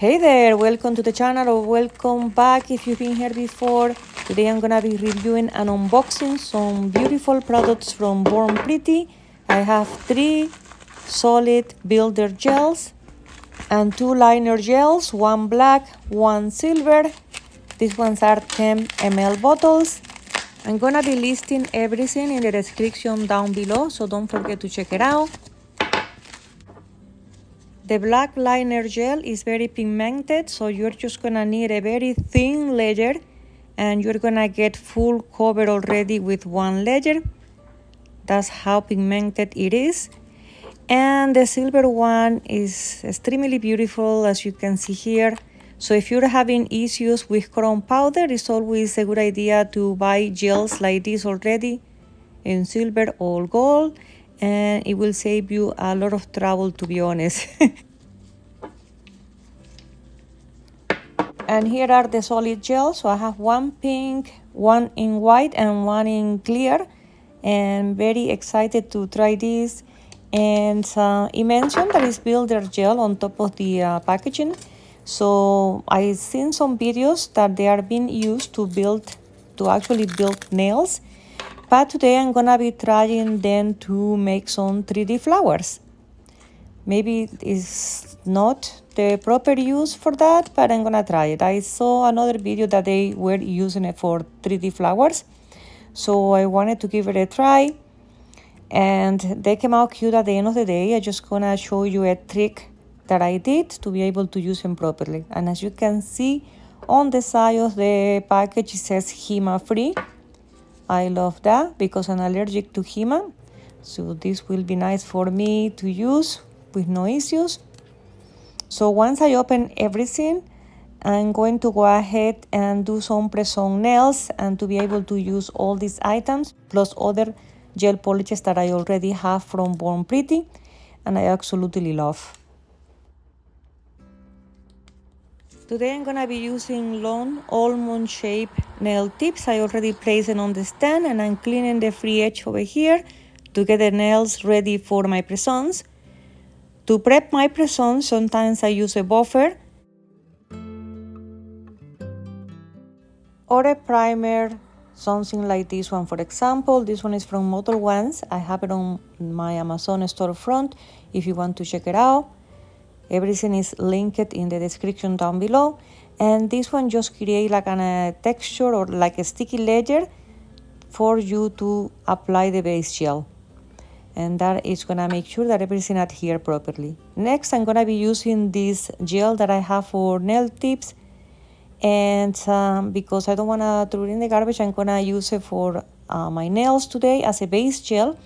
Hey there, welcome to the channel or welcome back if you've been here before. Today I'm gonna be reviewing and unboxing some beautiful products from Born Pretty. I have 3 solid builder gels and 2 liner gels, one black, one silver. These ones are 10 ml bottles. I'm gonna be listing everything in the description down below, so don't forget to check it out. The black liner gel is very pigmented, so you're just gonna need a very thin layer and you're gonna get full cover already with one layer. That's how pigmented it is. And the silver one is extremely beautiful, as you can see here. So if you're having issues with chrome powder, it's always a good idea to buy gels like this already in silver or gold, and it will save you a lot of trouble, to be honest. And here are the solid gels. So I have one pink, one in white, and one in clear. And very excited to try this. And it mentioned that it's builder gel on top of the packaging. So I've seen some videos that they are being used to actually build nails. But today I'm gonna be trying them to make some 3D flowers. Maybe it's not the proper use for that, but I'm gonna try it. I saw another video that they were using it for 3D flowers, so I wanted to give it a try, and they came out cute at the end of the day. I'm just gonna show you a trick that I did to be able to use them properly. And as you can see on the side of the package, it says HEMA free. I love that because I'm allergic to HEMA, so this will be nice for me to use with no issues. So once I open everything, I'm going to go ahead and do some press-on nails and to be able to use all these items plus other gel polishes that I already have from Born Pretty and I absolutely love. Today I'm gonna be using long almond shaped nail tips. I already placed it on the stand and I'm cleaning the free edge over here to get the nails ready for my press-ons. To prep my press-ons, sometimes I use a buffer or a primer, something like this one. For example, this one is from Motor Ones. I have it on my Amazon storefront if you want to check it out. Everything is linked in the description down below. And this one just creates like a texture or like a sticky layer for you to apply the base gel. And that is gonna make sure that everything adheres properly. Next, I'm gonna be using this gel that I have for nail tips. And because I don't wanna throw it in the garbage, I'm gonna use it for my nails today as a base gel.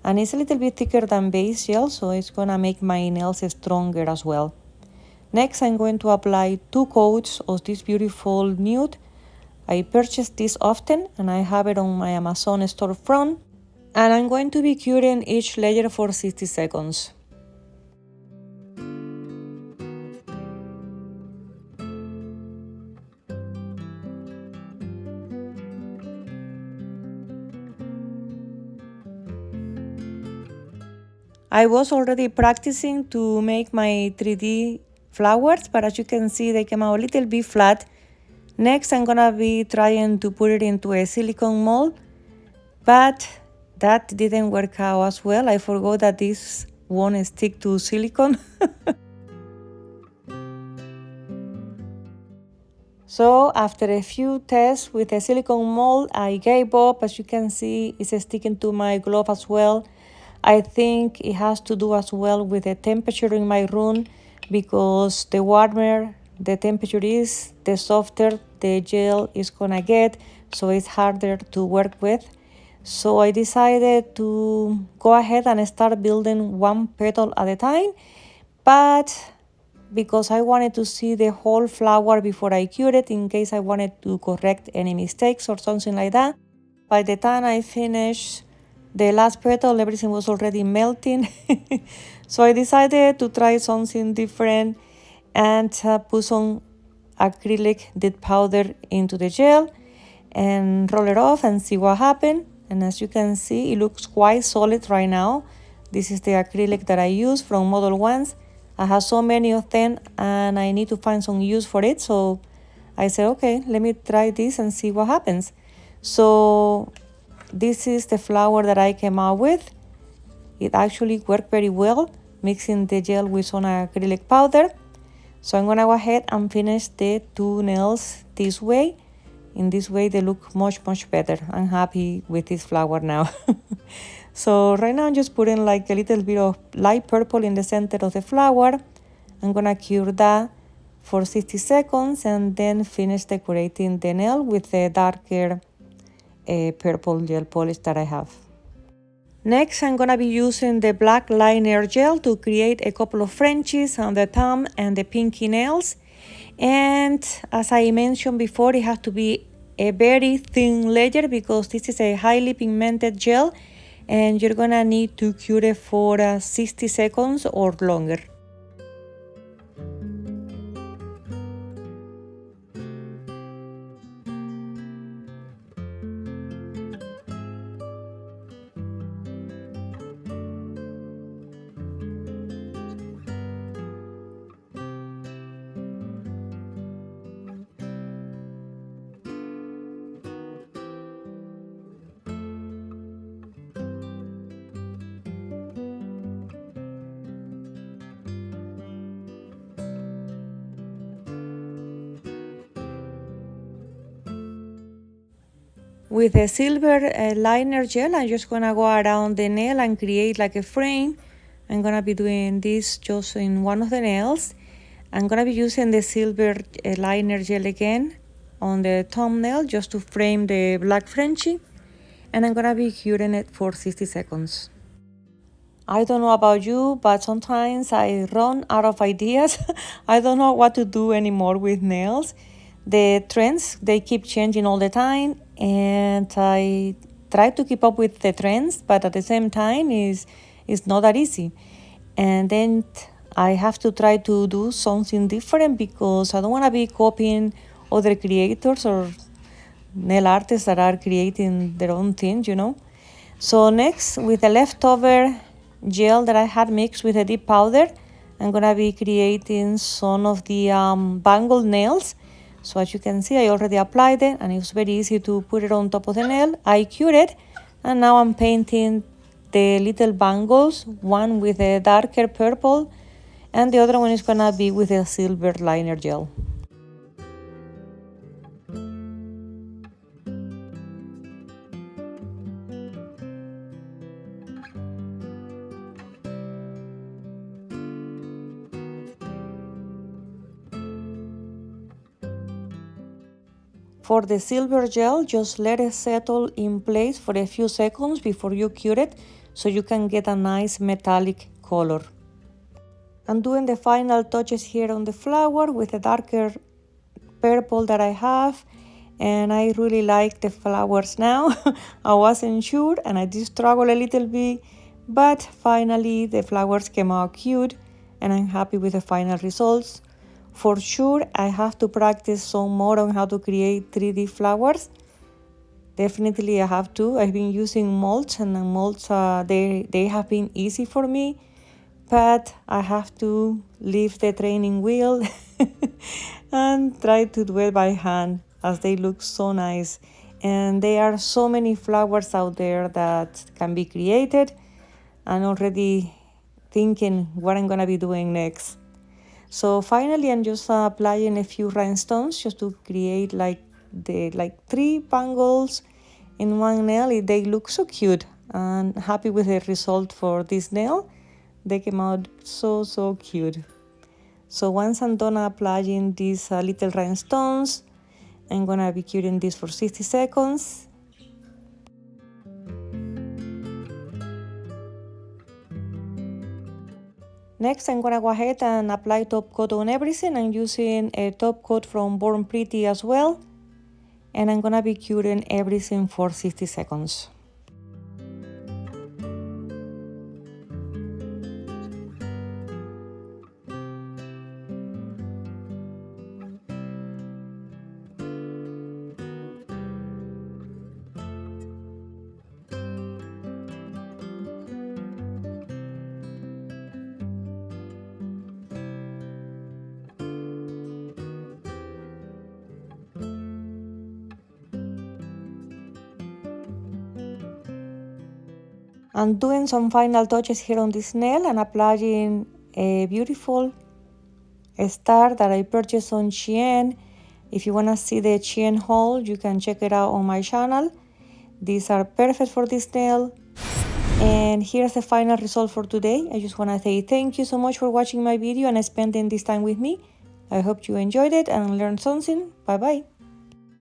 And it's a little bit thicker than base gel, so it's gonna make my nails stronger as well. Next, I'm going to apply 2 coats of this beautiful nude. I purchase this often and I have it on my Amazon storefront. And I'm going to be curing each layer for 60 seconds. I was already practicing to make my 3D flowers, but as you can see, they came out a little bit flat. Next, I'm gonna be trying to put it into a silicone mold, but that didn't work out as well. I forgot that this won't stick to silicone. So after a few tests with a silicone mold, I gave up. As you can see, it's sticking to my glove as well. I think it has to do as well with the temperature in my room, because the warmer the temperature is, the softer the gel is gonna get, so it's harder to work with. So I decided to go ahead and start building one petal at a time, but because I wanted to see the whole flower before I cure it, in case I wanted to correct any mistakes or something like that. By the time I finished the last petal, everything was already melting. So I decided to try something different and put some acrylic dip powder into the gel and roll it off and see what happened. And as you can see, it looks quite solid right now. This is the acrylic that I use from Model Ones. I have so many of them and I need to find some use for it. So I said, okay, let me try this and see what happens. So this is the flower that I came out with. It actually worked very well, mixing the gel with some acrylic powder. So I'm gonna go ahead and finish the two nails this way. In this way they look much better. I'm happy with this flower now. So right now I'm just putting like a little bit of light purple in the center of the flower. I'm gonna cure that for 60 seconds and then finish decorating the nail with the darker purple gel polish that I have. Next, I'm gonna be using the black liner gel to create a couple of Frenchies on the thumb and the pinky nails. And as I mentioned before, it has to be a very thin layer because this is a highly pigmented gel and you're gonna need to cure it for 60 seconds or longer. With a silver liner gel, I'm just gonna go around the nail and create like a frame. I'm gonna be doing this just in one of the nails. I'm gonna be using the silver liner gel again on the thumbnail just to frame the black Frenchie. And I'm gonna be curing it for 60 seconds. I don't know about you, but sometimes I run out of ideas. I don't know what to do anymore with nails. The trends, they keep changing all the time, and I try to keep up with the trends, but at the same time it's not that easy. And then I have to try to do something different because I don't want to be copying other creators or nail artists that are creating their own thing, you know. So next, with the leftover gel that I had mixed with a deep powder, I'm gonna be creating some of the bangle nails. So as you can see, I already applied it and it was very easy to put it on top of the nail. I cured it and now I'm painting the little bangles, one with a darker purple and the other one is gonna be with a silver liner gel. For the silver gel, just let it settle in place for a few seconds before you cure it so you can get a nice metallic color. I'm doing the final touches here on the flower with a darker purple that I have, and I really like the flowers now. I wasn't sure and I did struggle a little bit, but finally the flowers came out cute and I'm happy with the final results. For sure, I have to practice some more on how to create 3D flowers. Definitely I have to. I've been using molds and molds, they have been easy for me, but I have to leave the training wheel and try to do it by hand as they look so nice. And there are so many flowers out there that can be created. I'm already thinking what I'm gonna be doing next. So finally, I'm just applying a few rhinestones just to create like 3 bangles in one nail. They look so cute and happy with the result for this nail. They came out so cute. So once I'm done applying these little rhinestones, I'm gonna be curing this for 60 seconds. Next, I'm gonna go ahead and apply top coat on everything. I'm using a top coat from Born Pretty as well. And I'm gonna be curing everything for 60 seconds. I'm doing some final touches here on this nail and applying a beautiful star that I purchased on Shein. If you want to see the Shein haul, you can check it out on my channel. These are perfect for this nail. And here's the final result for today. I just want to say thank you so much for watching my video and spending this time with me. I hope you enjoyed it and learned something. Bye bye.